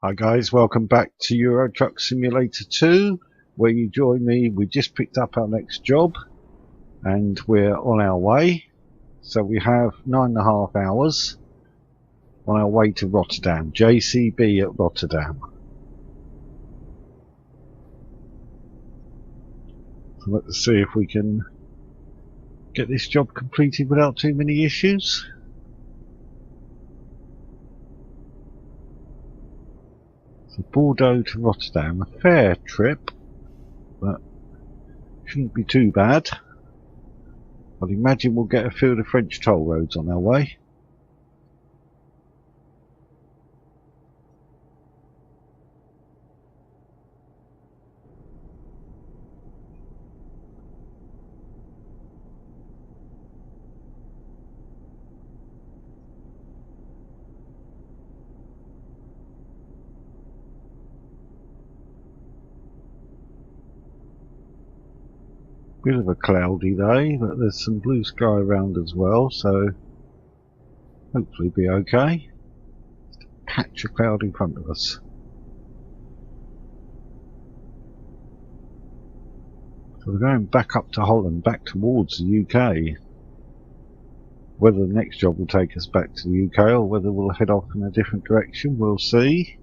Hi guys, welcome back to Euro Truck Simulator 2, where you join me. We just picked up our next job and we're on our way. So we have 9.5 hours on our way to Rotterdam, JCB at Rotterdam. So let's see if we can get this job completed without too many issues. So Bordeaux to Rotterdam, a fair trip, but shouldn't be too bad. I'd imagine we'll get a few of the French toll roads on our way. Bit of a cloudy day, but there's some blue sky around as well, so hopefully be okay. Just a patch of cloud in front of us. So we're going back up to Holland, back towards the UK. Whether the next job will take us back to the UK or whether we'll head off in a different direction, we'll see.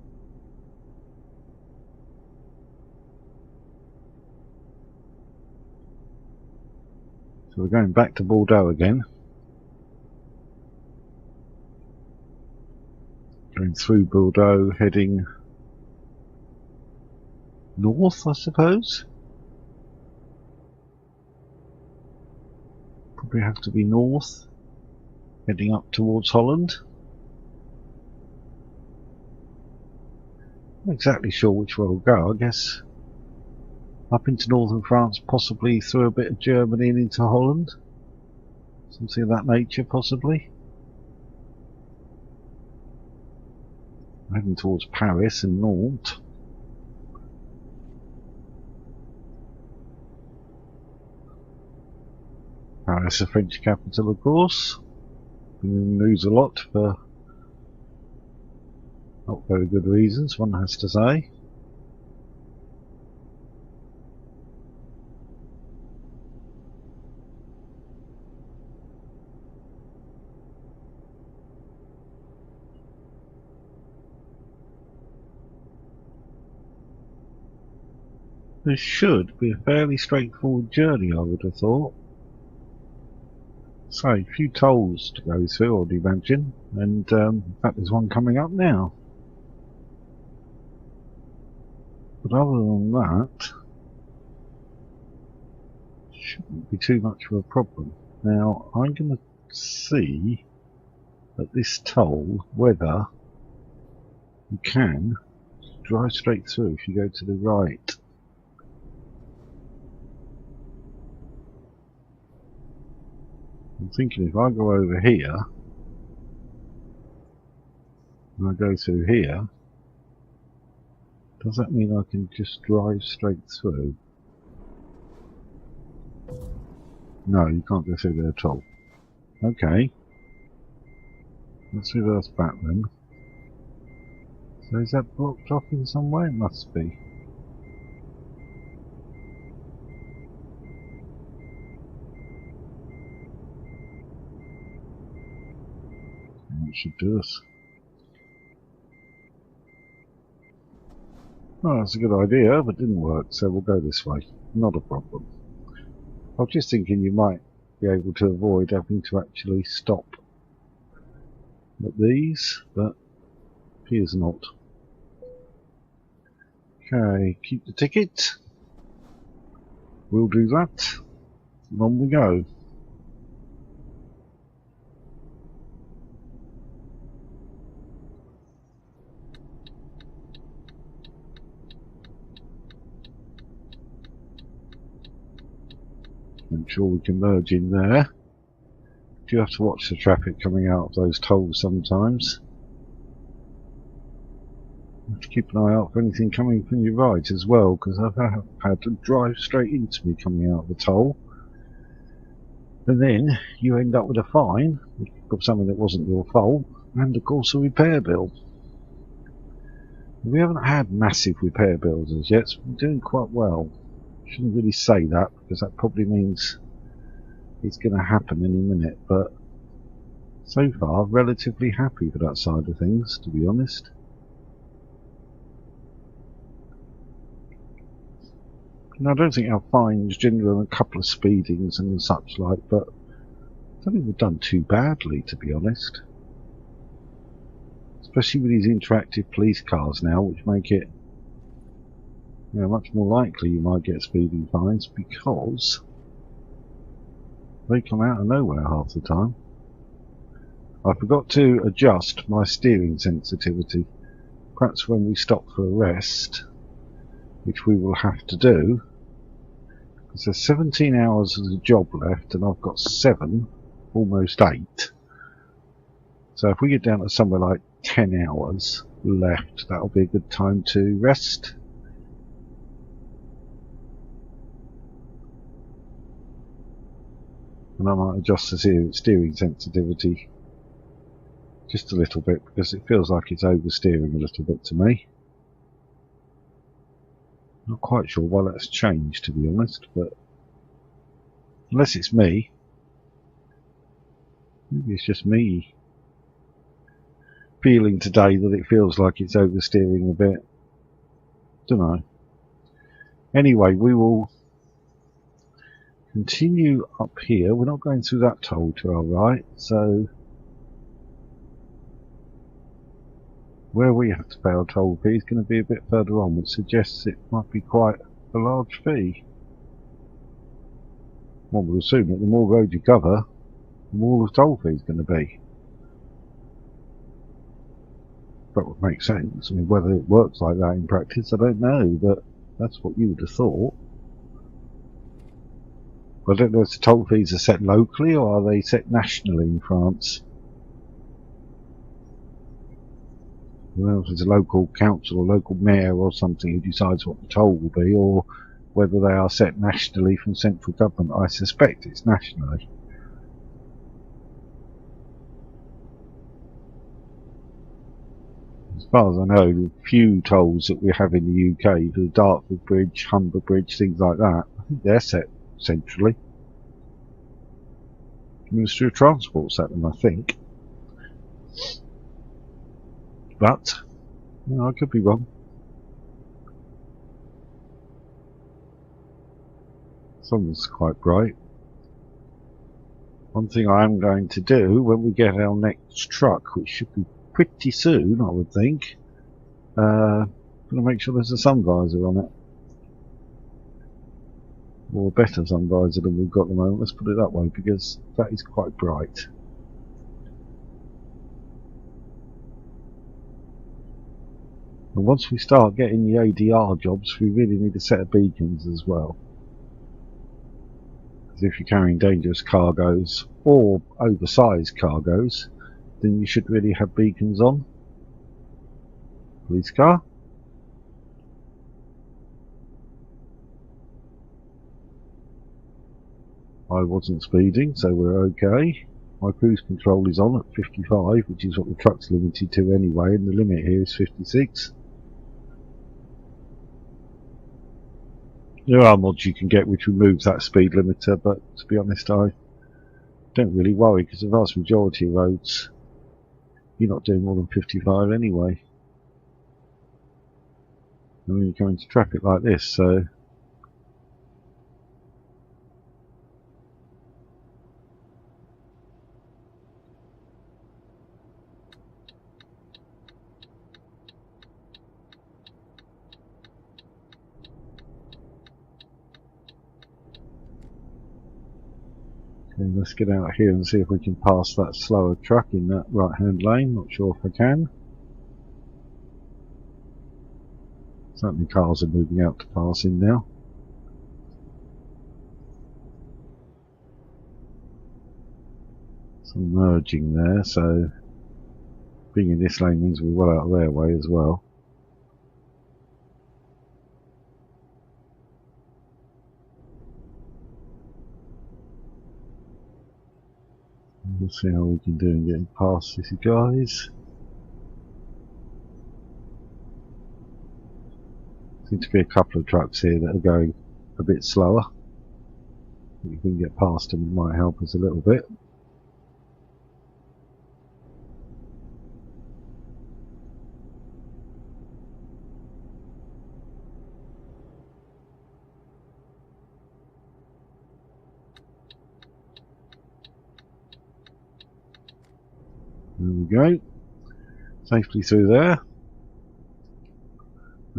So we're going back to Bordeaux again. Going through Bordeaux, heading north, I suppose. Probably have to be north, heading up towards Holland. Not exactly sure which way we'll go. I guess up into northern France, possibly through a bit of Germany and into Holland. Something of that nature, possibly. Heading towards Paris and Nantes. Paris, the French capital, of course. Been in the news a lot for not very good reasons, one has to say. This should be a fairly straightforward journey, I would have thought. So, a few tolls to go through, I'd imagine, and in fact there's one coming up now. But other than that, shouldn't be too much of a problem. Now, I'm going to see at this toll whether you can drive straight through if you go to the right. I'm thinking if I go over here and I go through here, does that mean I can just drive straight through? No, you can't go through there at all. Okay. Let's reverse back then. So is that blocked off in some way? It must be. That should do us. Oh, that's a good idea, but didn't work, so we'll go this way. Not a problem. I was just thinking you might be able to avoid having to actually stop at these, but appears not. Okay, keep the ticket. We'll do that. And on we go. I'm sure we can merge in there. Do you have to watch the traffic coming out of those tolls sometimes? You have to keep an eye out for anything coming from your right as well, because I've had to drive straight into me coming out of the toll. And then you end up with a fine for something that wasn't your fault, and of course a repair bill. We haven't had massive repair bills as yet, so we're doing quite well. Shouldn't really say that because that probably means it's going to happen any minute, but so far relatively happy with that side of things, to be honest. And I don't think our fines, generally a couple of speedings and such like, but I don't think we've done too badly, to be honest. Especially with these interactive police cars now, which make it, you know, much more likely you might get speeding fines because they come out of nowhere half the time. I forgot to adjust my steering sensitivity. Perhaps when we stop for a rest, which we will have to do, because there's 17 hours of the job left and I've got 7, almost 8. So if we get down to somewhere like 10 hours left, that'll be a good time to rest. And I might adjust the steering sensitivity just a little bit because it feels like it's oversteering a little bit to me. Not quite sure why that's changed, to be honest, but unless it's me, maybe it's just me feeling today that it feels like it's oversteering a bit. Don't know. Anyway, we will continue up here. We're not going through that toll to our right, so where we have to pay our toll fee is going to be a bit further on, which suggests it might be quite a large fee. One would assume that the more road you cover, the more the toll fee is going to be. That would make sense. I mean, whether it works like that in practice, I don't know, but that's what you would have thought. I don't know if the toll fees are set locally or are they set nationally in France. I don't know if it's a local council or local mayor or something who decides what the toll will be, or whether they are set nationally from central government. I suspect it's nationally. As far as I know, the few tolls that we have in the UK, the Dartford Bridge, Humber Bridge, things like that, I think they're set centrally. The Ministry of Transport set them, I think. But, you know, I could be wrong. Sun's quite bright. One thing I am going to do when we get our next truck, which should be pretty soon, I would think, going to make sure there's a sun visor on it. Or a better sun visor than we've got at the moment, let's put it that way, because that is quite bright. And once we start getting the ADR jobs, we really need a set of beacons as well. Because if you're carrying dangerous cargoes or oversized cargoes, then you should really have beacons on. Police car. I wasn't speeding, so we're okay. My cruise control is on at 55, which is what the truck's limited to anyway, and the limit here is 56. There are mods you can get which removes that speed limiter, but to be honest, I don't really worry because the vast majority of roads you're not doing more than 55 anyway. And when you go into traffic like this, so okay, let's get out here and see if we can pass that slower truck in that right hand lane. Not sure if I can. Certainly cars are moving out to pass in now. Some merging there, so being in this lane means we're well out of their way as well. We'll see how we can do in getting past these guys. seem to be a couple of trucks here that are going a bit slower. If we can get past them, it might help us a little bit. There we go. Safely through there.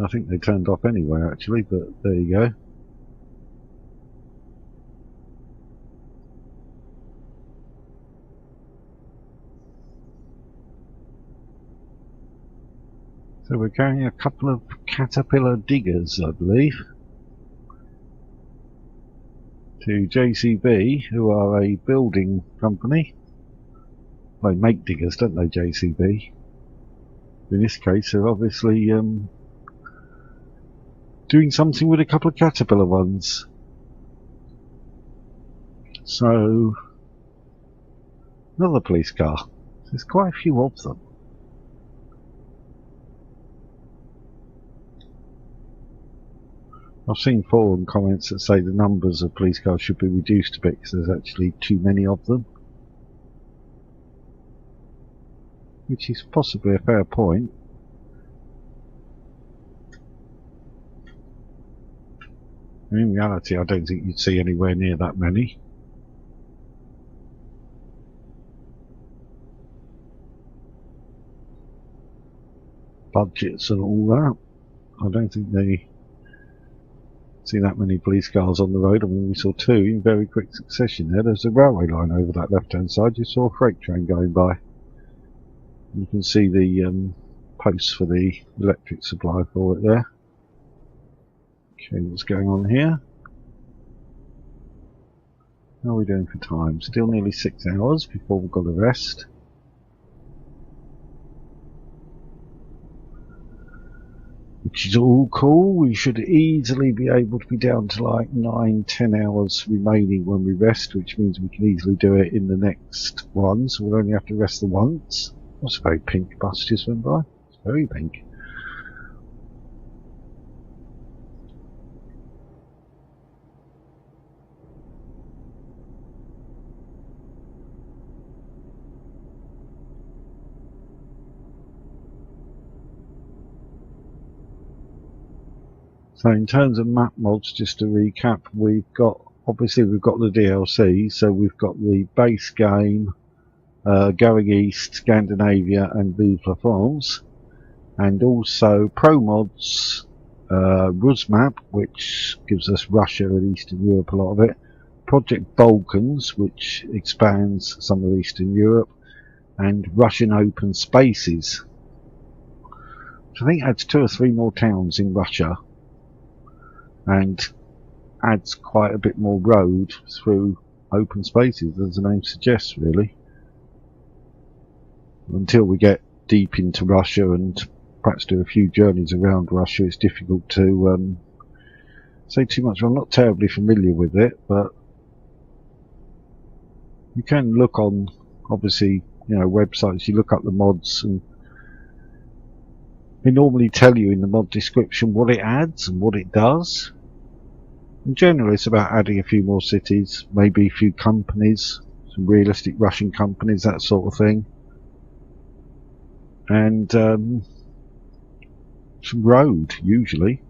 I think they turned off anyway actually, but there you go. So we're carrying a couple of Caterpillar diggers, I believe, to JCB, who are a building company. They make diggers, don't they, JCB? In this case, they're obviously doing something with a couple of Caterpillar ones. So, another police car. There's quite a few of them. I've seen forum comments that say the numbers of police cars should be reduced a bit because there's actually too many of them. Which is possibly a fair point. In reality, I don't think you'd see anywhere near that many. Budgets and all that. I don't think they see that many police cars on the road. I mean, we saw two in very quick succession there. There's a railway line over that left-hand side. You saw a freight train going by. You can see the posts for the electric supply for it there. Okay, what's going on here? How are we doing for time? Still nearly 6 hours before we've got a rest. Which is all cool. We should easily be able to be down to like 9-10 hours remaining when we rest, which means we can easily do it in the next one, so we'll only have to rest the once. That's a very pink bus just went by. It's very pink. So in terms of map mods, just to recap, we've got the DLC, so we've got the base game, Going East, Scandinavia and Vive la France, and also Promods, Rusmap, which gives us Russia and Eastern Europe, a lot of it, Project Balkans, which expands some of Eastern Europe, and Russian open spaces, which I think adds 2 or 3 more towns in Russia, and adds quite a bit more road through open spaces, as the name suggests, really. Until we get deep into Russia and perhaps do a few journeys around Russia, it's difficult to say too much. I'm not terribly familiar with it, but you can look on, obviously, you know, websites. You look up the mods, and they normally tell you in the mod description what it adds and what it does. And generally, it's about adding a few more cities, maybe a few companies, some realistic Russian companies, that sort of thing. And some road, usually.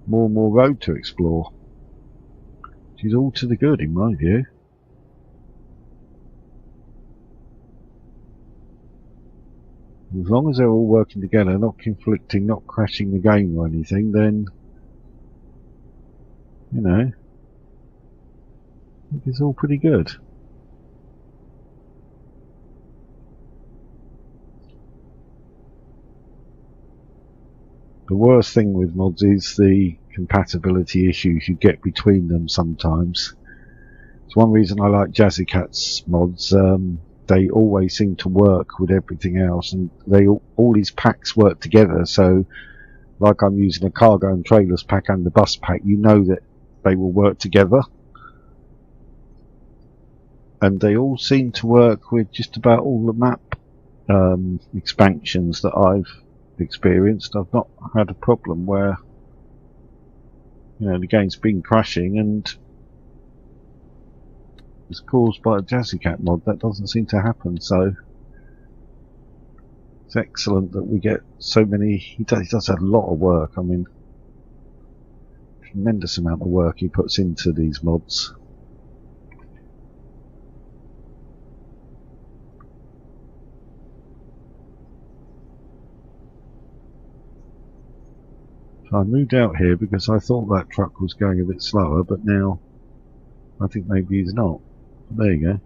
More and more road to explore. Which is all to the good, in my view. As long as they're all working together, not conflicting, not crashing the game or anything, then, you know, I think it's all pretty good. The worst thing with mods is the compatibility issues you get between them sometimes. It's one reason I like Jazzy Cat's mods. They always seem to work with everything else, and all these packs work together. So, like I'm using a cargo and trailers pack and the bus pack, you know that they will work together. And they all seem to work with just about all the map expansions that I've experienced. I've not had a problem where You know, the game's been crashing and it's caused by a JazzyCat mod. That doesn't seem to happen, so it's excellent that we get so many. He does a lot of work. I mean, tremendous amount of work he puts into these mods. So I moved out here because I thought that truck was going a bit slower, but now I think maybe he's not. But there you go.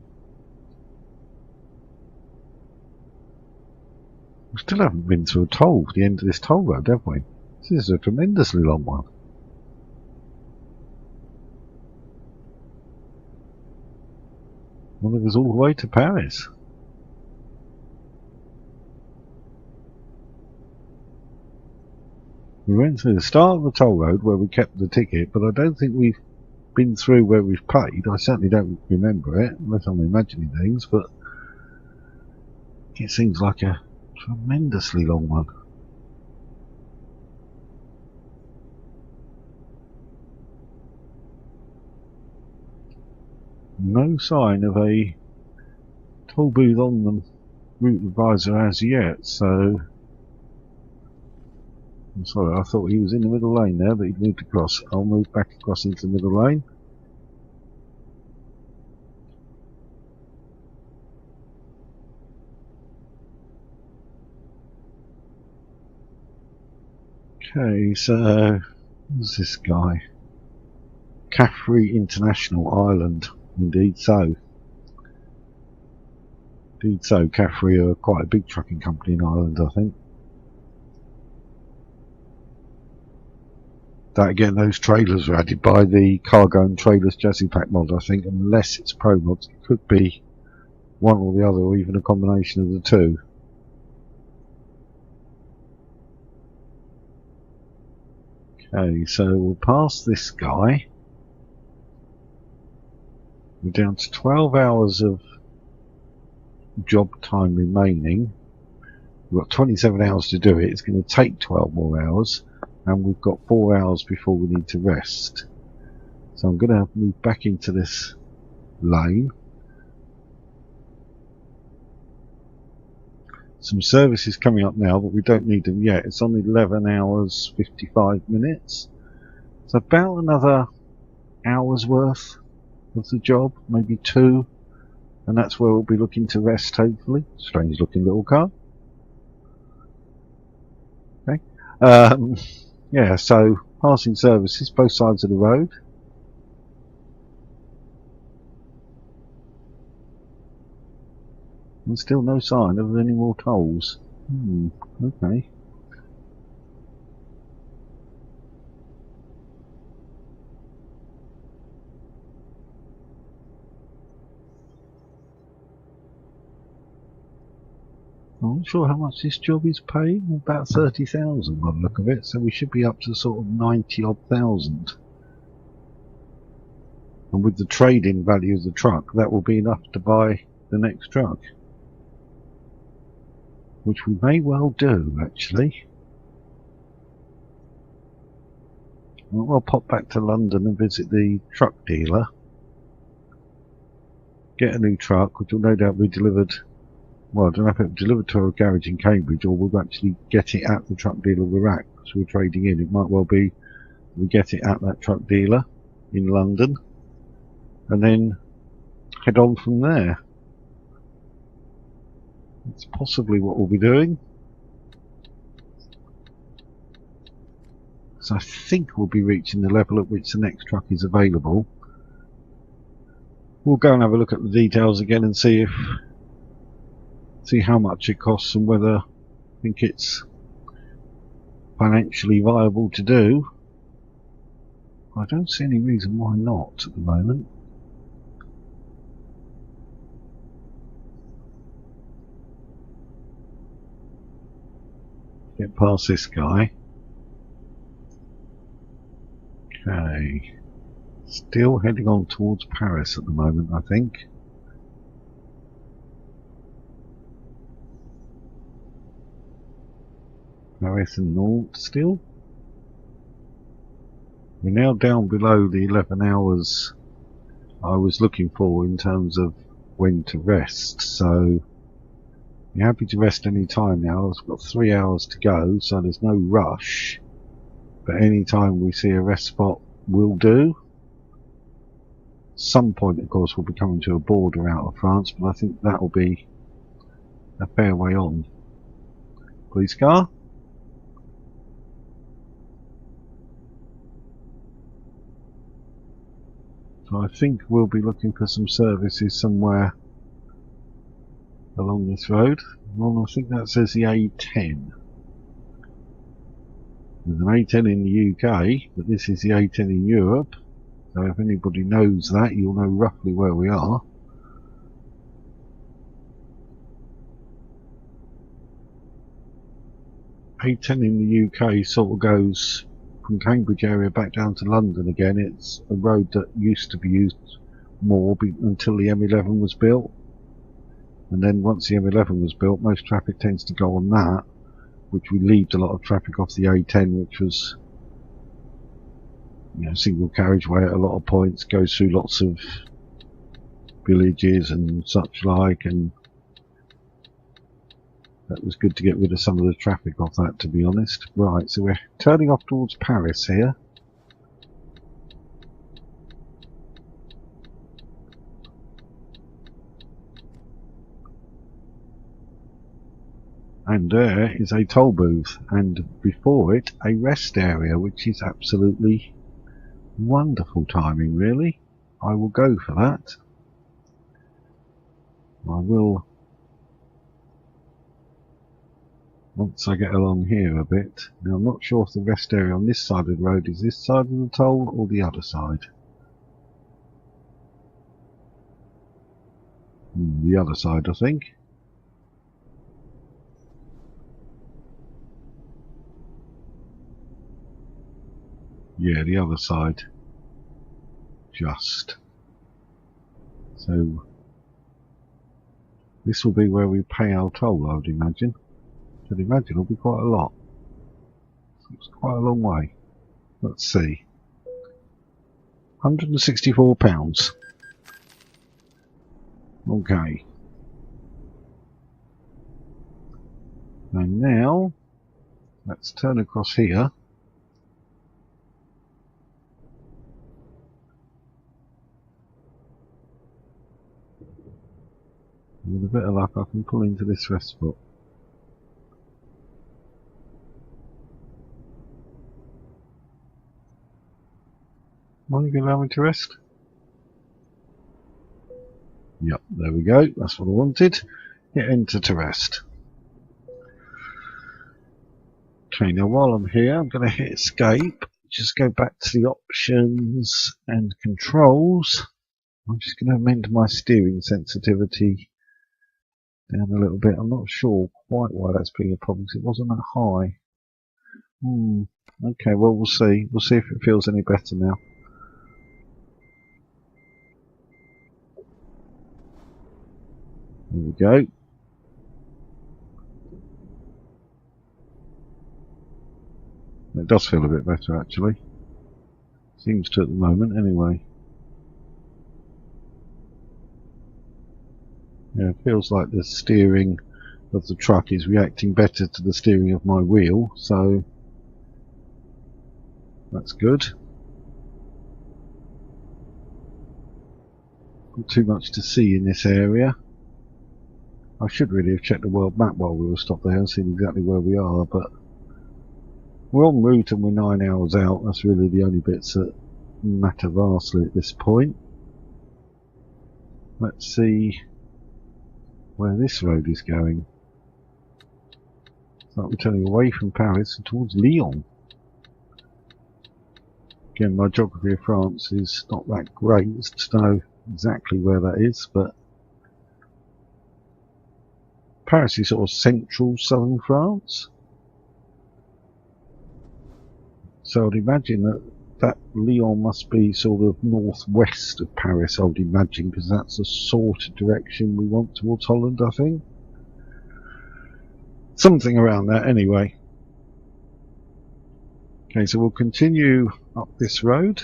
We still haven't been through a toll, the end of this toll road, have we? This is a tremendously long one. Well, it was all the way to Paris. We went through the start of the toll road where we kept the ticket, but I don't think we've been through where we've paid. I certainly don't remember it, unless I'm imagining things, but it seems like a tremendously long one. No sign of a toll booth on the route advisor as yet, so I'm sorry, I thought he was in the middle lane there, but he'd moved across. I'll move back across into the middle lane. Okay, so who's this guy? Caffrey International Island. Indeed so. Indeed so. Caffrey are quite a big trucking company in Ireland, I think. That again, those trailers are added by the Cargo and Trailers JazzyPack mod, I think, unless it's Promods. It could be one or the other, or even a combination of the two. Okay, so we'll pass this guy. We're down to 12 hours of job time remaining. We've got 27 hours to do it. It's going to take 12 more hours, and we've got 4 hours before we need to rest. So I'm going to move back into this lane. Some services coming up now, but we don't need them yet. It's on 11 hours 55 minutes. It's about another hour's worth of the job, maybe 2, and that's where we'll be looking to rest, hopefully. Strange looking little car. Okay. Yeah, so passing services both sides of the road. And still no sign of any more tolls. Okay. I'm not sure how much this job is paying. About 30,000 by the look of it, so we should be up to sort of 90 odd thousand. And with the trade-in value of the truck, that will be enough to buy the next truck. Which we may well do, actually. I'll pop back to London and visit the truck dealer. Get a new truck, which will no doubt be delivered. Well, I don't know if it's delivered to a garage in Cambridge, or we'll actually get it at the truck dealer we're at, because we're trading in. It might well be we get it at that truck dealer in London, and then head on from there. That's possibly what we'll be doing. So I think we'll be reaching the level at which the next truck is available. We'll go and have a look at the details again and see how much it costs and whether I think it's financially viable to do. I don't see any reason why not at the moment. Get past this guy. Okay. Still heading on towards Paris at the moment, I think. Paris and Nantes still. We're now down below the 11 hours I was looking for in terms of when to rest, so you're happy to rest any time now. I've got 3 hours to go, so there's no rush, but any time we see a rest spot will do. Some point, of course, we'll be coming to a border out of France, but I think that will be a fair way on. Police car. So I think we'll be looking for some services somewhere along this road. Well, I think that says the A10. There's an A10 in the UK, but this is the A10 in Europe. So if anybody knows that, you'll know roughly where we are. A10 in the UK sort of goes from Cambridge area back down to London again. It's a road that used to be used more until the M11 was built. And then once the M11 was built, most traffic tends to go on that, which relieved a lot of traffic off the A10, which was, you know, single carriageway at a lot of points, goes through lots of villages and such like, and that was good to get rid of some of the traffic off that, to be honest. Right, so we're turning off towards Paris here. And there is a toll booth, and before it a rest area, which is absolutely wonderful timing, really. I will go for that. I will, once I get along here a bit. Now I'm not sure if the rest area on this side of the road is this side of the toll or the other side. The other side, I think. Yeah, the other side. Just. So this will be where we pay our toll, I would imagine. I'd imagine it'll be quite a lot. It's quite a long way. Let's see. £164. Okay. And now let's turn across here. With a bit of luck I can pull into this rest spot. Are you going to allow me to rest? Yep, there we go. That's what I wanted. Hit enter to rest. Okay, now while I'm here, I'm going to hit escape. Just go back to the options and controls. I'm just going to amend my steering sensitivity down a little bit. I'm not sure quite why that's being a problem, because it wasn't that high. Okay, well, we'll see. We'll see if it feels any better now. There we go. It does feel a bit better, actually. Seems to at the moment, anyway. Yeah, it feels like the steering of the truck is reacting better to the steering of my wheel, so that's good. Not too much to see in this area. I should really have checked the world map while we were stopped there and seen exactly where we are, but we're en route and we're 9 hours out. That's really the only bits that matter vastly at this point. Let's see where this road is going. It's like we're turning away from Paris and towards Lyon. Again, my geography of France is not that great to know exactly where that is, but Paris is sort of central southern France. So I'd imagine that Lyon must be sort of northwest of Paris, I would imagine, because that's the sort of direction we want towards Holland, I think. Something around that, anyway. Okay, so we'll continue up this road.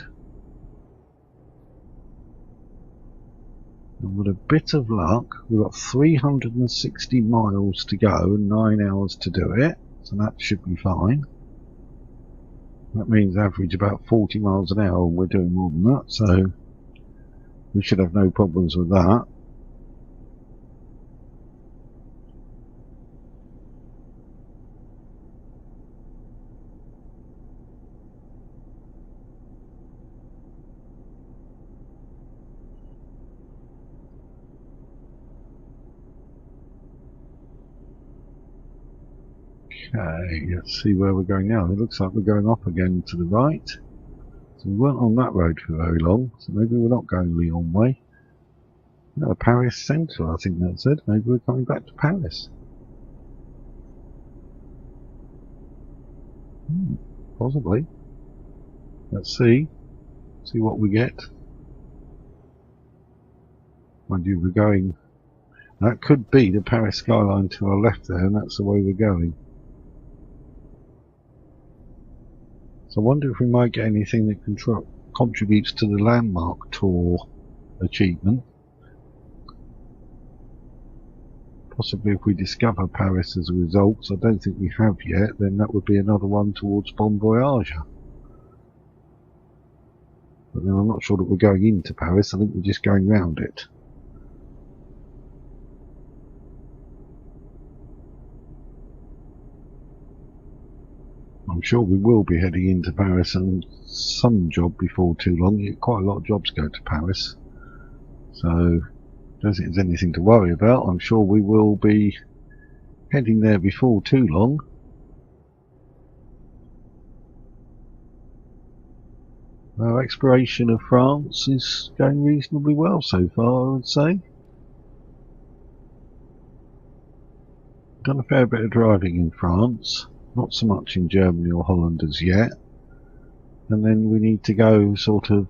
And with a bit of luck, we've got 360 miles to go and 9 hours to do it, so that should be fine. That means average about 40 miles an hour, and we're doing more than that, so we should have no problems with that. Okay, let's see where we're going now. It looks like we're going up again to the right. So we weren't on that road for very long, so maybe we're not going Lyon way. No, Paris Central, I think that said. Maybe we're coming back to Paris. Possibly. Let's see. See what we get. Mind you, we're going... That could be the Paris skyline to our left there, and that's the way we're going. So I wonder if we might get anything that contributes to the landmark tour achievement. Possibly if we discover Paris as a result, so I don't think we have yet, then that would be another one towards Bon Voyage. But then I'm not sure that we're going into Paris, I think we're just going round it. I'm sure we will be heading into Paris on some job before too long. Quite a lot of jobs go to Paris, so I don't think there's anything to worry about. I'm sure we will be heading there before too long. Our exploration of France is going reasonably well so far, I would say. Done a fair bit of driving in France. Not so much in Germany or Holland as yet. And then we need to go sort of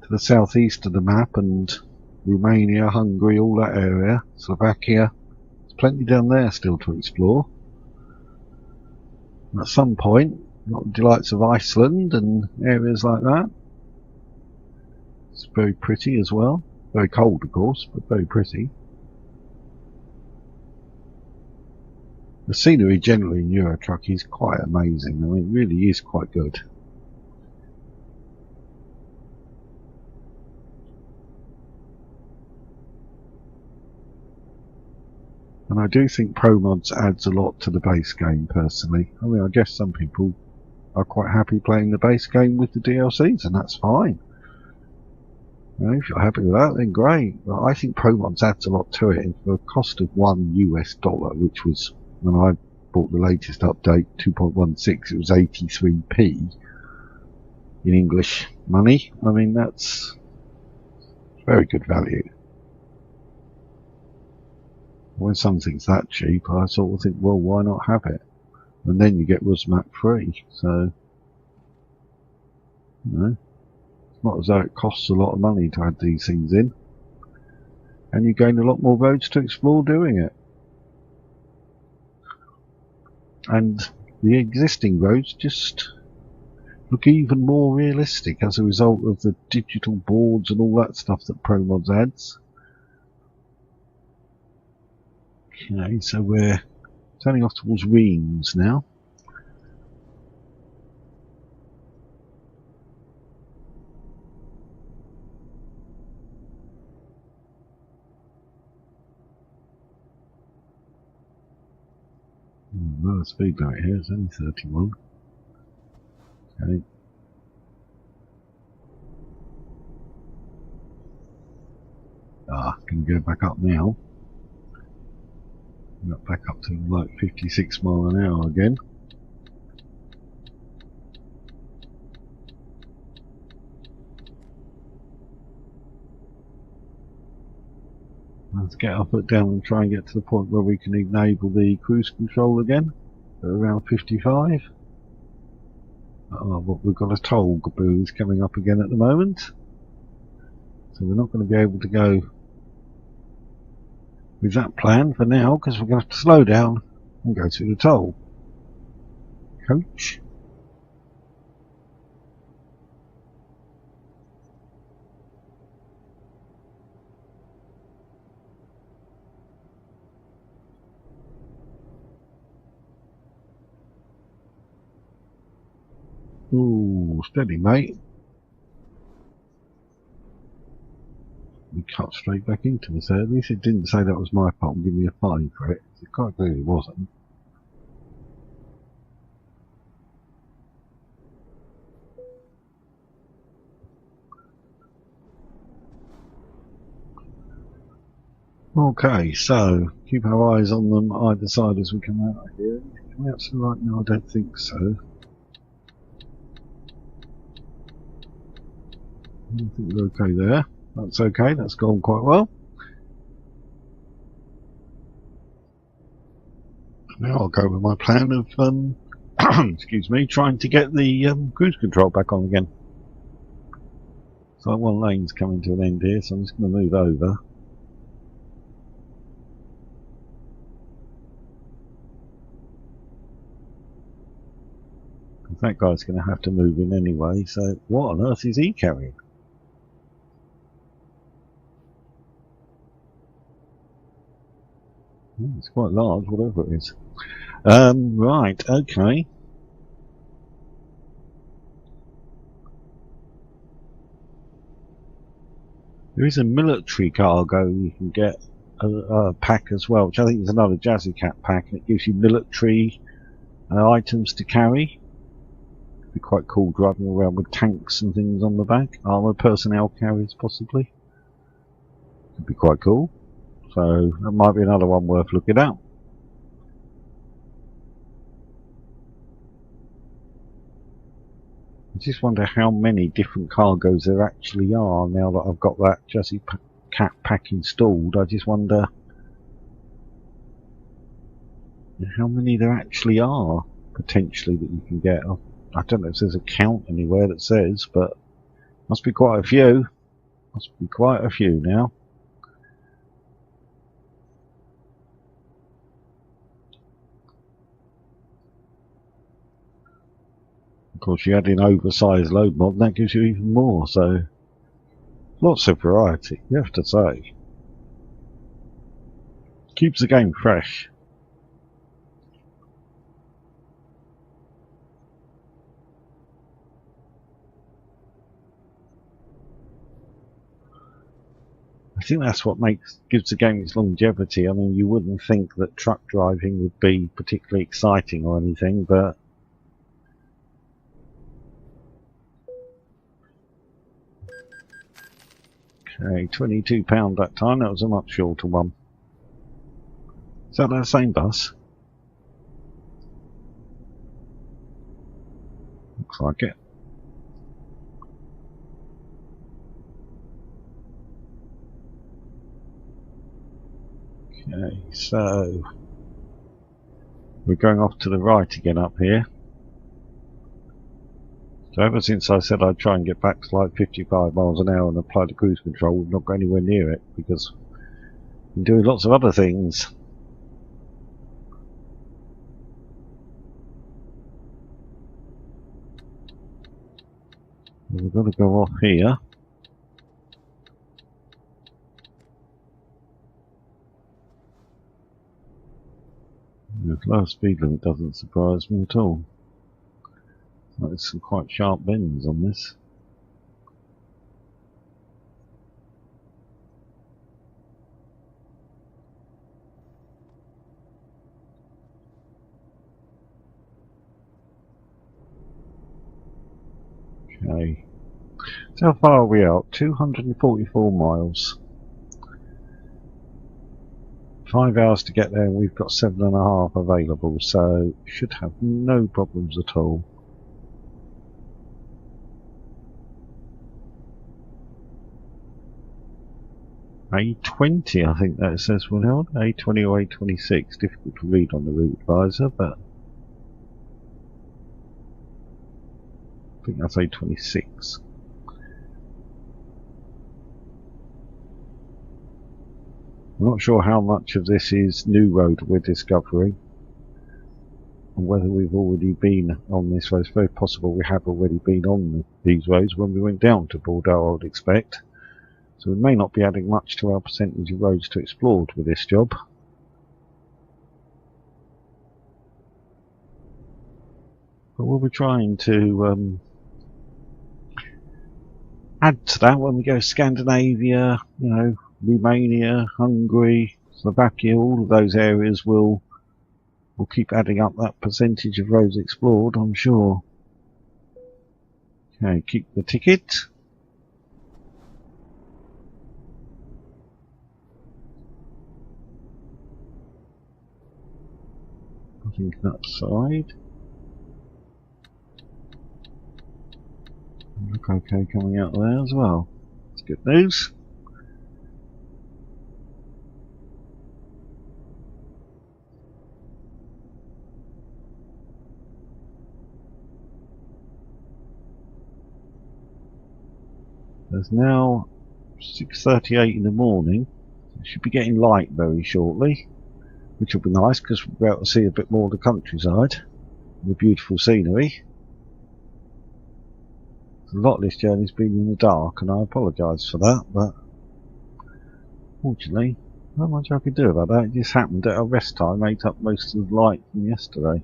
to the southeast of the map, and Romania, Hungary, all that area, Slovakia. There's plenty down there still to explore. And at some point, we've got the delights of Iceland and areas like that. It's very pretty as well. Very cold, of course, but very pretty. The scenery generally in Euro Truck is quite amazing. I mean, it really is quite good. And I do think Promods adds a lot to the base game, personally. I mean, I guess some people are quite happy playing the base game with the DLCs, and that's fine. You know, if you're happy with that, then great. But I think Promods adds a lot to it. And for the cost of $1 US, which was, when I bought the latest update, 2.16, it was 83p in English money. I mean, that's very good value. When something's that cheap, I sort of think, well, why not have it? And then you get Rusmap free, so, you know, it's not as though it costs a lot of money to add these things in. And you gain a lot more roads to explore doing it. And the existing roads just look even more realistic as a result of the digital boards and all that stuff that Promods adds. Okay, so we're turning off towards Reims now. The speed limit here is only 31. Okay. Can go back up now. Got back up to like 56 miles an hour again. Let's get up and down and try and get to the point where we can enable the cruise control again at around 55. But we've got a toll booth coming up again at the moment, so we're not going to be able to go with that plan for now, because we're going to have to slow down and go through the toll. Coach. Ooh, steady, mate. We cut straight back into us there. At least it didn't say that was my fault and give me a fine for it. It quite clearly wasn't. Okay, so keep our eyes on them either side as we come out of here. Come out to the right now? I don't think so. I think we're okay there. That's okay, that's gone quite well. Now I'll go with my plan of, excuse me, trying to get the cruise control back on again. So one lane's coming to an end here, so I'm just going to move over. That guy's going to have to move in anyway, so what on earth is he carrying? It's quite large, whatever it is. Right, okay. There is a military cargo you can get a pack as well, which I think is another Jazzy Cat pack, and it gives you military items to carry. It'd be quite cool driving around with tanks and things on the back. Armour personnel carriers, possibly. Could be quite cool. So that might be another one worth looking at. I just wonder how many different cargoes there actually are now that I've got that Jazzy Cat pack installed. I just wonder how many there actually are potentially that you can get. I don't know if there's a count anywhere that says, but must be quite a few. Must be quite a few now. Of course, you add in oversized load mod, and that gives you even more. So lots of variety, you have to say. Keeps the game fresh. I think that's what gives the game its longevity. I mean, you wouldn't think that truck driving would be particularly exciting or anything, but okay, £22 that time. That was a much shorter one. Is that same bus? Looks like it. Okay, so we're going off to the right again up here. So ever since I said I'd try and get back to like 55 miles an hour and apply the cruise control, we've not got anywhere near it because we're doing lots of other things. We've got to go off here. The low speed limit doesn't surprise me at all. There's some quite sharp bends on this. Okay. So how far are we out? 244 miles. 5 hours to get there, and we've got 7.5 available, so should have no problems at all. A20, I think that says one held. A20 or A26, difficult to read on the route advisor, but I think that's A26. I'm not sure how much of this is new road we're discovering, and whether we've already been on this road. It's very possible we have already been on these roads when we went down to Bordeaux, I would expect. So we may not be adding much to our percentage of roads to explore with this job. But we'll be trying to add to that when we go Scandinavia, you know, Romania, Hungary, Slovakia, all of those areas will keep adding up that percentage of roads explored, I'm sure. Okay, keep the ticket. I think that side. Look okay coming out there as well. That's good news. There's now 6:38 in the morning. It should be getting light very shortly, which will be nice because we'll be able to see a bit more of the countryside and the beautiful scenery. A lot of this journey's been in the dark, and I apologise for that, but fortunately, not much I could do about that. It just happened that our rest time ate up most of the light from yesterday.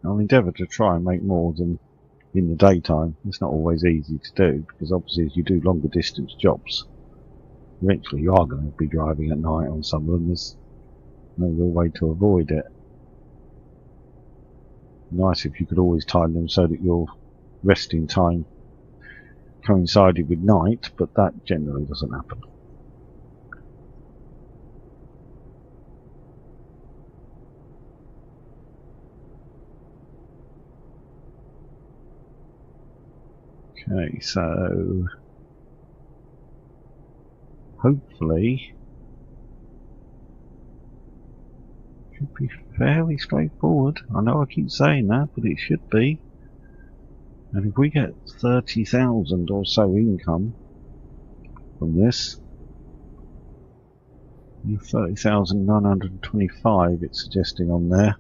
I'll endeavour to try and make more than in the daytime. It's not always easy to do, because obviously as you do longer distance jobs, eventually you are going to be driving at night on some of them. There's no real way to avoid it. Nice if you could always time them so that your resting time coincided with night, but that generally doesn't happen. Okay, so hopefully should be fairly straightforward. I know I keep saying that, but it should be. And if we get 30,000 or so income from this, 30,925 it's suggesting on there,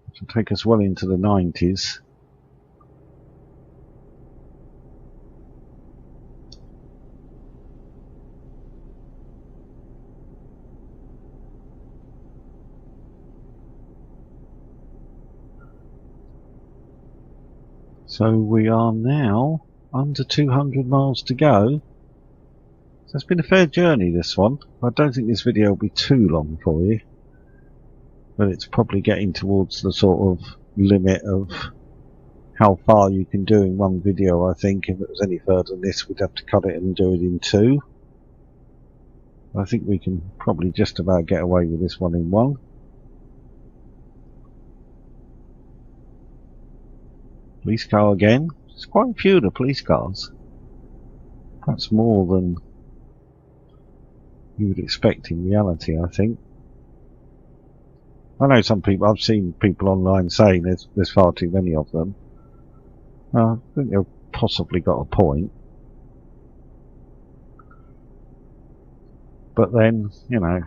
which will take us well into the 90s. So we are now under 200 miles to go. So it's been a fair journey, this one. I don't think this video will be too long for you, but it's probably getting towards the sort of limit of how far you can do in one video. I think if it was any further than this, we'd have to cut it and do it in two. I think we can probably just about get away with this one in one. Police car again. There's quite a few of the police cars. Perhaps more than you would expect in reality, I think. I know some people, I've seen people online saying there's far too many of them. I think they've possibly got a point. But then, you know,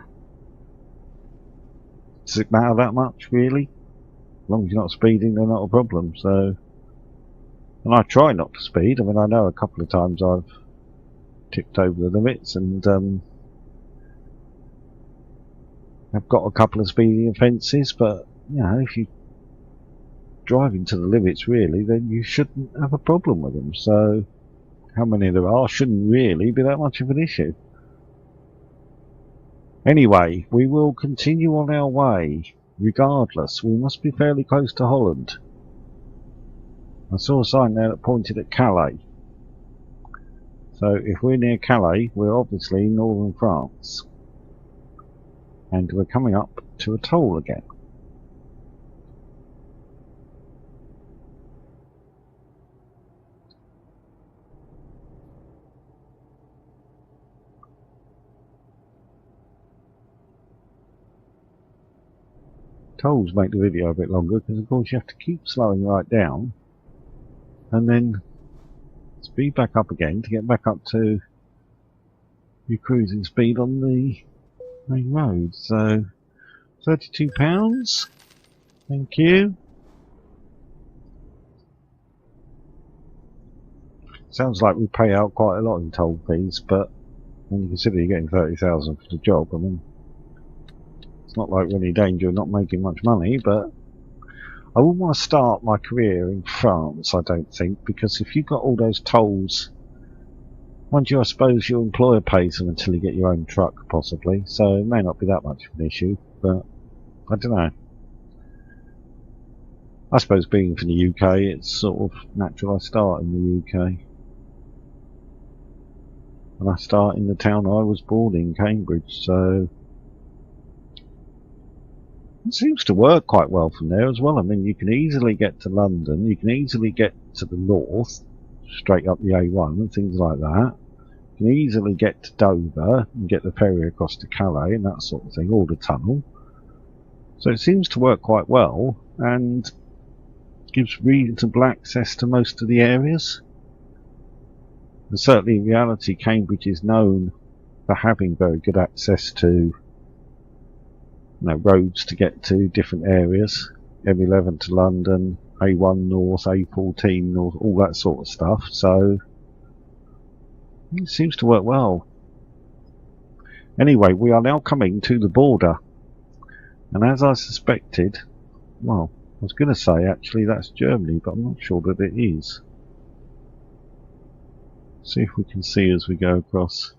does it matter that much, really? As long as you're not speeding, they're not a problem, so... And I try not to speed. I mean, I know a couple of times I've tipped over the limits and I've got a couple of speeding offences, but, you know, if you drive into the limits, really, then you shouldn't have a problem with them. So, how many there are shouldn't really be that much of an issue. Anyway, we will continue on our way. Regardless, we must be fairly close to Holland. I saw a sign there that pointed at Calais. So if we're near Calais, we're obviously in northern France. And we're coming up to a toll again. Tolls make the video a bit longer because of course you have to keep slowing right down and then speed back up again to get back up to your cruising speed on the main road. So £32, thank you. Sounds like we pay out quite a lot in toll fees, but when you consider you're getting 30,000 for the job, I mean, it's not like we're in any danger of not making much money, but I wouldn't want to start my career in France, I don't think, because if you've got all those tolls, mind you, I suppose your employer pays them until you get your own truck, possibly, so it may not be that much of an issue, but I don't know. I suppose being from the UK, it's sort of natural I start in the UK. And I start in the town I was born in, Cambridge, so it seems to work quite well from there as well. I mean, you can easily get to London, you can easily get to the north, straight up the A1 and things like that. You can easily get to Dover and get the ferry across to Calais and that sort of thing, or the tunnel. So it seems to work quite well and gives reasonable access to most of the areas. And certainly in reality, Cambridge is known for having very good access to roads to get to different areas. M11 to London, A1 North, A14 North, all that sort of stuff. So it seems to work well. Anyway, we are now coming to the border. And as I suspected, well, I was going to say actually that's Germany, but I'm not sure that it is. See if we can see as we go across.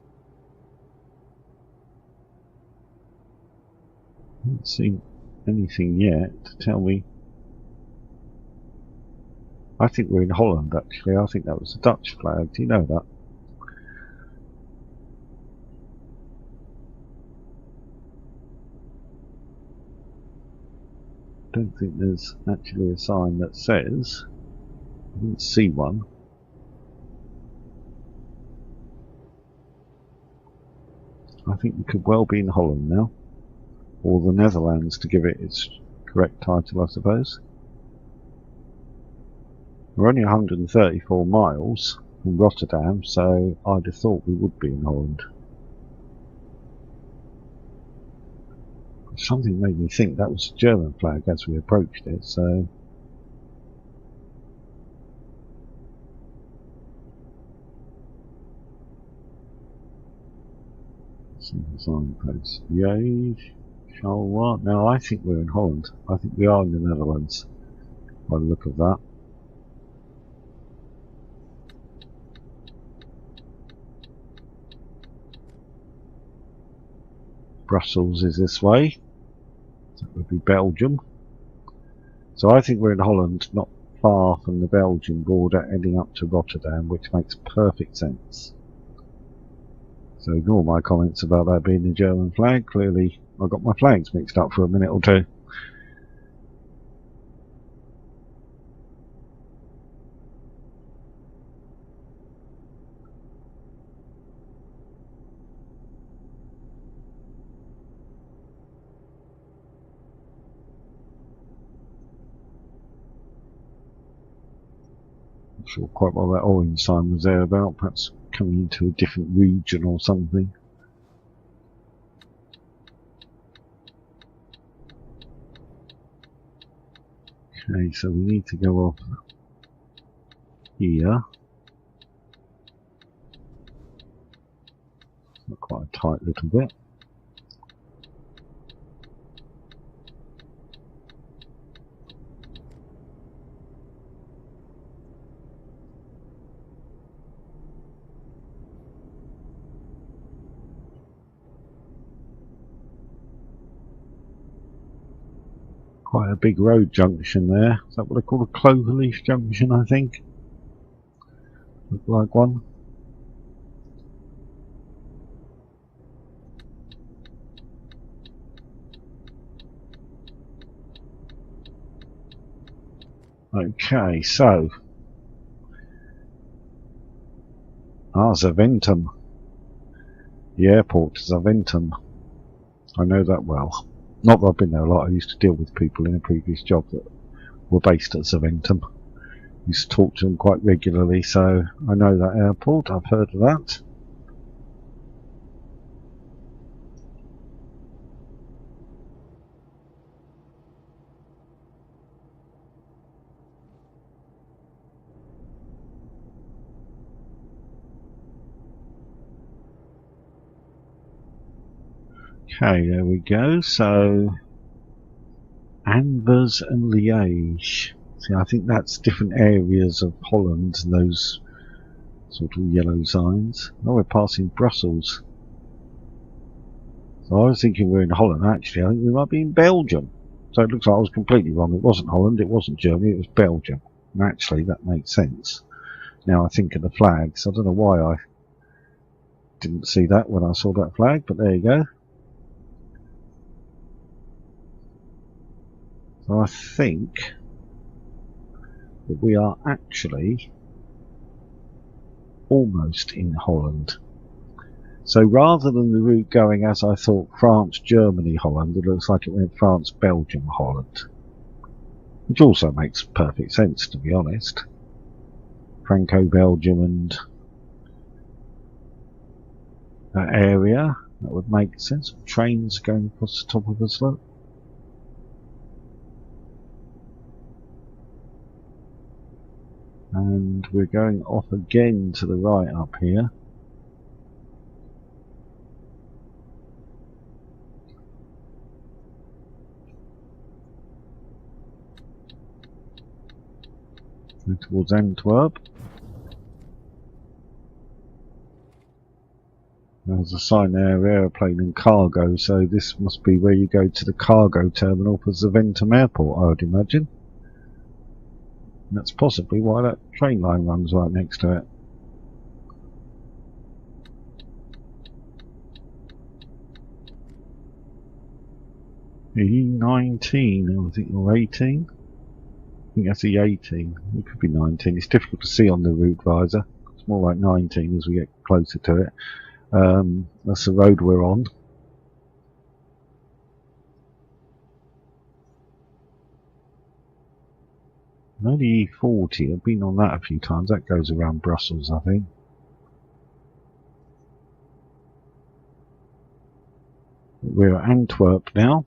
I haven't seen anything yet to tell me. I think we're in Holland actually. I think that was a Dutch flag. Do you know that? I don't think there's actually a sign that says. I didn't see one. I think we could well be in Holland now. Or the Netherlands to give it its correct title, I suppose. We're only 134 miles from Rotterdam, so I'd have thought we would be in Holland. Something made me think that was a German flag as we approached it, so... Signpost. Yay. Charleroi. No, I think we're in Holland. I think we are in the Netherlands by the look of that. Brussels is this way. That would be Belgium. So I think we're in Holland, not far from the Belgian border, ending up to Rotterdam, which makes perfect sense. So ignore my comments about that being the German flag. Clearly I got my flags mixed up for a minute or two. Not sure quite what that orange sign was there about. Perhaps coming into a different region or something. Okay, so we need to go off here. Not quite a tight little bit. Quite a big road junction there. Is that what they call a cloverleaf junction, I think? Look like one. Okay, so Zaventem. The airport, Zaventem. I know that well. Not that I've been there a lot. I used to deal with people in a previous job that were based at Zaventem. Used to talk to them quite regularly, so I know that airport. I've heard of that. Okay, there we go. So Anvers and Liège. See, I think that's different areas of Holland, those sort of yellow signs. Oh, we're passing Brussels. So I was thinking we're in Holland. Actually, I think we might be in Belgium. So it looks like I was completely wrong. It wasn't Holland, it wasn't Germany, it was Belgium. And actually, that makes sense. Now I think of the flags. I don't know why I didn't see that when I saw that flag, but there you go. So I think that we are actually almost in Holland. So rather than the route going as I thought, France, Germany, Holland, it looks like it went France, Belgium, Holland. Which also makes perfect sense, to be honest. Franco-Belgium and that area, that would make sense. Trains going across the top of us, look. And we're going off again to the right up here. Towards Antwerp. There's a sign there, aeroplane and cargo, so this must be where you go to the cargo terminal for Zaventem Airport, I would imagine. And that's possibly why that train line runs right next to it. E19, I think, or 18. I think that's the 18. It could be 19. It's difficult to see on the route visor. It's more like 19 as we get closer to it. That's the road we're on. Maybe E40. I've been on that a few times. That goes around Brussels, I think. We're at Antwerp now.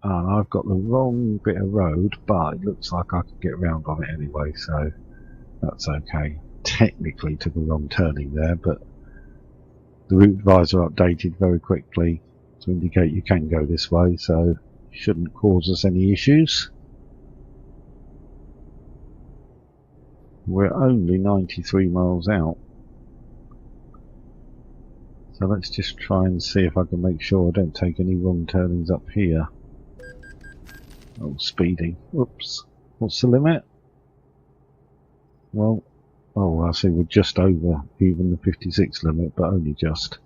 And I've got the wrong bit of road, but it looks like I can get around on it anyway, so that's okay. Technically took a wrong turning there, but the route visor updated very quickly to indicate you can go this way, so it shouldn't cause us any issues. We're only 93 miles out. So let's just try and see if I can make sure I don't take any wrong turnings up here. Oh, speeding. Oops. What's the limit? Well, oh, I see we're just over even the 56 limit, but only just.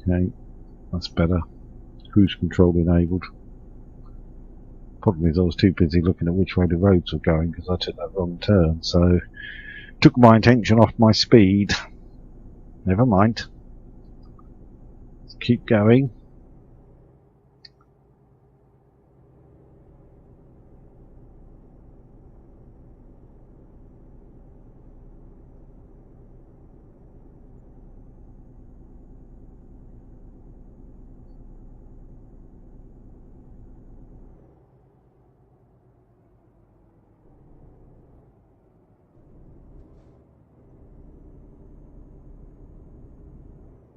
Okay, that's better. Cruise control enabled. Problem is I was too busy looking at which way the roads were going because I took that wrong turn, so took my attention off my speed. Never mind. Let's keep going.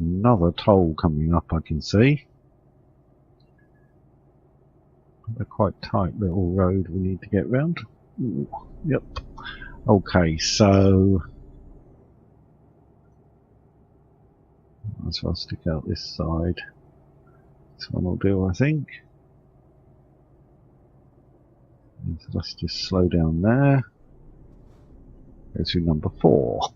Another toll coming up, I can see. A quite tight little road we need to get round. Ooh, yep. Okay, so I'll stick out this side. This one will do, I think. And so let's just slow down there. Go through number 4.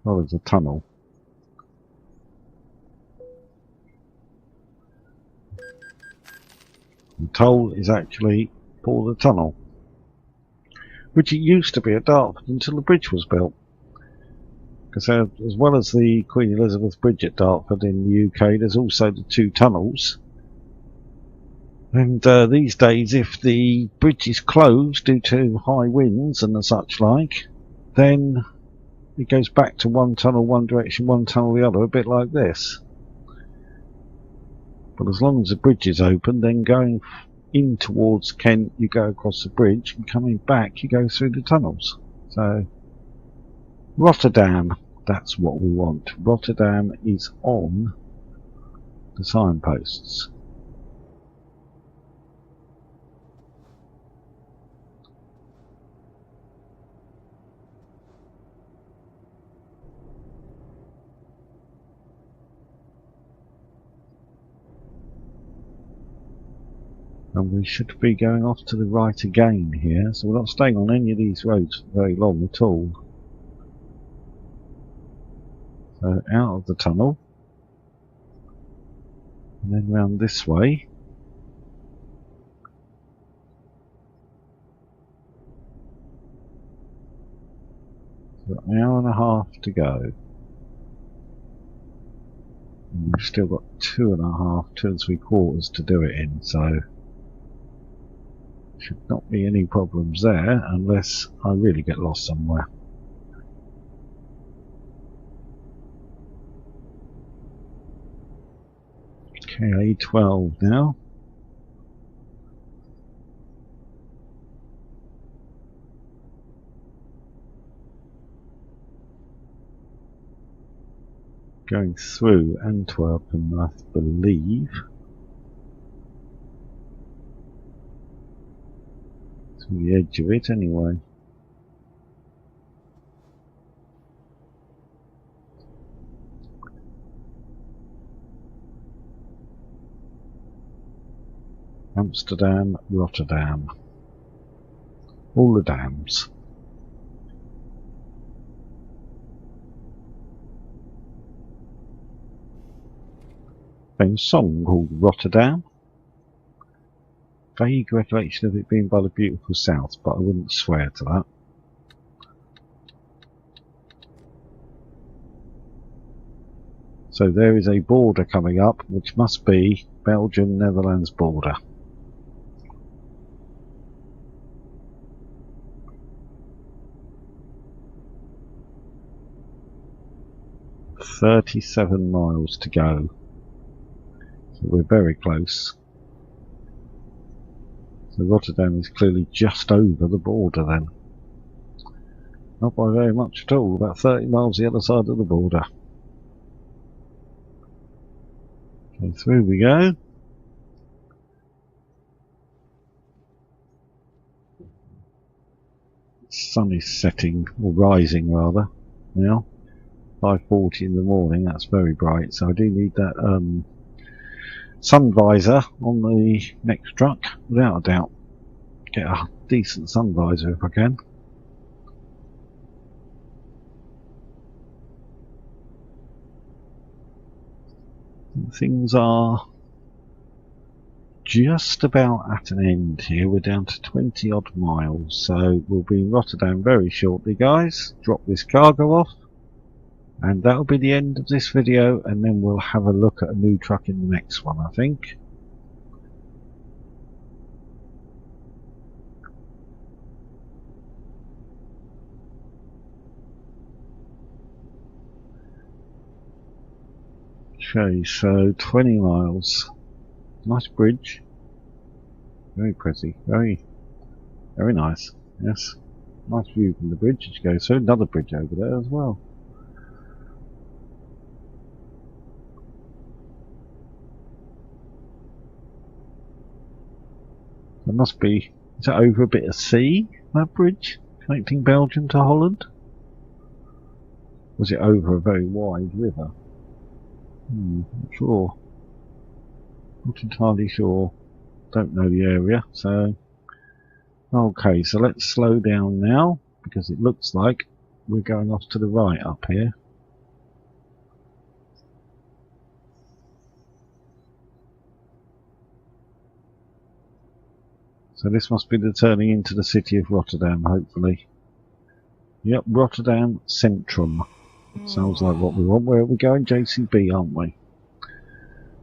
Oh, there's a tunnel. The toll is actually for the tunnel, which it used to be at Dartford until the bridge was built. Because as well as the Queen Elizabeth Bridge at Dartford in the UK, there's also the 2 tunnels. And these days, if the bridge is closed due to high winds and the such like, then it goes back to one tunnel one direction, one tunnel the other, a bit like this. But as long as the bridge is open, then going in towards Kent, you go across the bridge, and coming back, you go through the tunnels. So, Rotterdam, that's what we want. Rotterdam is on the signposts. And we should be going off to the right again here, so we're not staying on any of these roads for very long at all. So out of the tunnel, and then round this way. So an hour and a half to go. And we've still got 2 and 3/4 to do it in, so should not be any problems there unless I really get lost somewhere. Okay, A12 now. Going through Antwerp, I believe. Through the edge of it anyway. Amsterdam, Rotterdam. All the dams. Famous song called Rotterdam. Vague recollection of it being by the beautiful south, but I wouldn't swear to that. So there is a border coming up, which must be Belgium-Netherlands border. "37 miles to go." So we're very close. So Rotterdam is clearly just over the border then. Not by very much at all, about 30 miles the other side of the border. Okay, through we go. The sun is setting, or rising rather, now. 5:40 in the morning, that's very bright, so I do need that sun visor on the next truck, without a doubt. Get a decent sun visor if I can. Things are just about at an end here. We're down to 20 odd miles, so we'll be in Rotterdam very shortly, guys. Drop this cargo off, and that'll be the end of this video, and then we'll have a look at a new truck in the next one, I think. Okay, so 20 miles. Nice bridge. Very pretty. Very nice. Yes. Nice view from the bridge as you go through. Another bridge over there as well. There must be... Is that over a bit of sea, that bridge? Connecting Belgium to Holland? Was it over a very wide river? Not sure. Not entirely sure. Don't know the area, so... Okay, so let's slow down now, because it looks like we're going off to the right up here. So this must be the turning into the city of Rotterdam, hopefully. Yep, Rotterdam Centrum. Sounds like what we want. Where are we going? JCB, aren't we?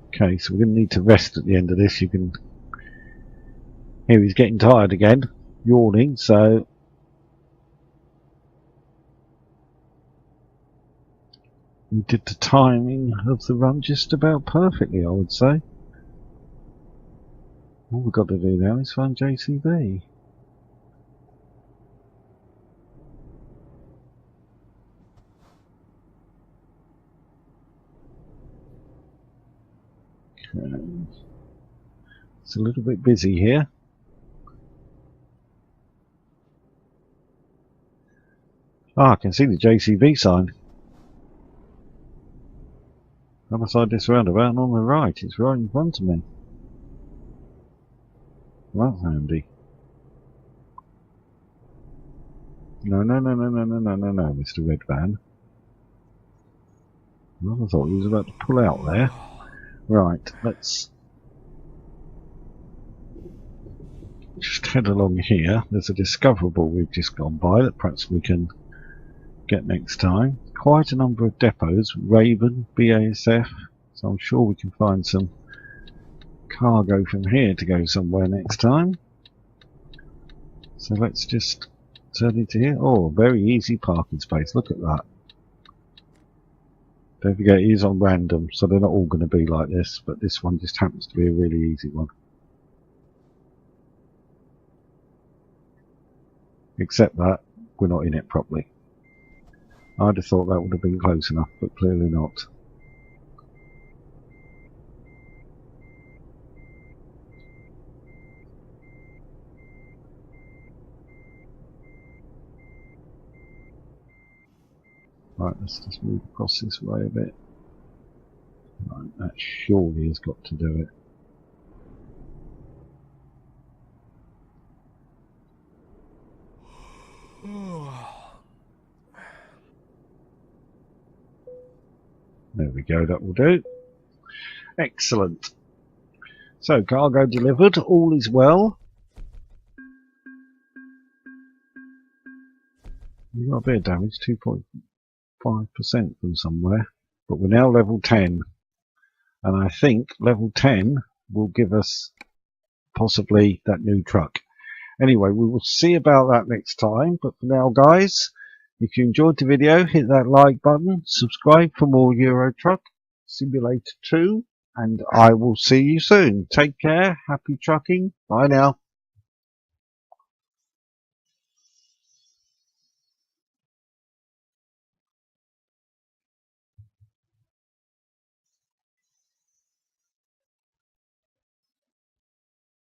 Okay, so we're going to need to rest at the end of this. You can hear he's getting tired again, yawning, so we did the timing of the run just about perfectly, I would say. All we've got to do now is find JCB. Okay. It's a little bit busy here. Ah, I can see the JCB sign. Other side this roundabout and on the right. It's right in front of me. Well, that's handy. No, Mr. Red Van. Well, I thought he was about to pull out there. Right, let's just head along here. There's a discoverable we've just gone by that perhaps we can get next time. Quite a number of depots. Raven, BASF. So I'm sure we can find some cargo from here to go somewhere next time. So let's just turn into here. Oh, very easy parking space. Look at that. Don't forget, it is on random, so they're not all going to be like this, but this one just happens to be a really easy one. Except that we're not in it properly. I'd have thought that would have been close enough, but clearly not. Right, let's just move across this way a bit. Right, that surely has got to do it. There we go, that will do. Excellent. So, cargo delivered, all is well. We got a bit of damage, 2.5% from somewhere. But we're now level 10. And I think level 10 will give us possibly that new truck. Anyway, we will see about that next time. But for now, guys, if you enjoyed the video, hit that like button, subscribe for more Euro Truck Simulator 2, and I will see you soon. Take care, happy trucking, bye now.